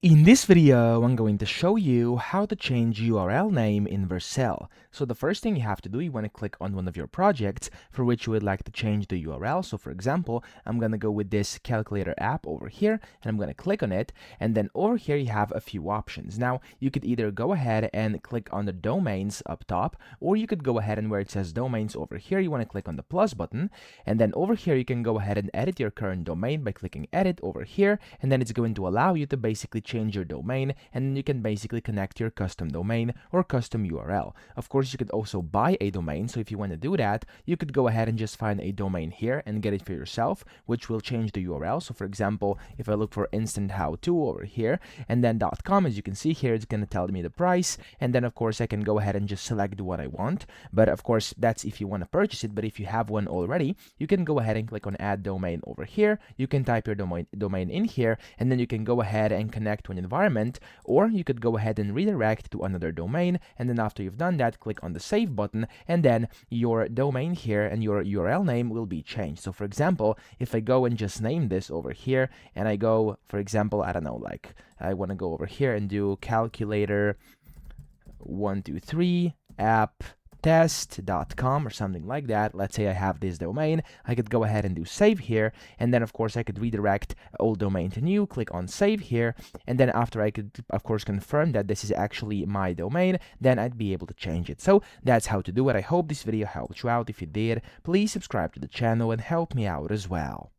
In this video, I'm going to show you how to change URL name in Vercel. So the first thing you have to do, you want to click on one of your projects for which you would like to change the URL. So for example, I'm going to go with this calculator app over here, and I'm going to click on it. And then over here, you have a few options. Now, you could either go ahead and click on the domains up top, or you could go ahead and where it says domains over here, you want to click on the plus button. And then over here, you can go ahead and edit your current domain by clicking edit over here. And then it's going to allow you to basically change your domain, and then you can basically connect your custom domain or custom URL. Of course, you could also buy a domain, so if you want to do that, you could go ahead and just find a domain here and get it for yourself, which will change the URL. So for example, if I look for instant how-to over here and then .com, as you can see here, it's going to tell me the price, and then of course I can go ahead and just select what I want. But of course, that's if you want to purchase it. But if you have one already, you can go ahead and click on add domain over here. You can type your domain in here, and then you can go ahead and connect to an environment, or you could go ahead and redirect to another domain. And then after you've done that, click on the save button, and then your domain here and your URL name will be changed. So for example, if I go and just name this over here, and I go, for example, I don't know, like I want to go over here and do calculator 123 app test.com or something like that. Let's say I have this domain. I could go ahead and do save here, and then of course I could redirect old domain to new, click on save here, and then after I could of course confirm that this is actually my domain, then I'd be able to change it. So that's how to do it. I hope this video helped you out. If you did, please subscribe to the channel and help me out as well.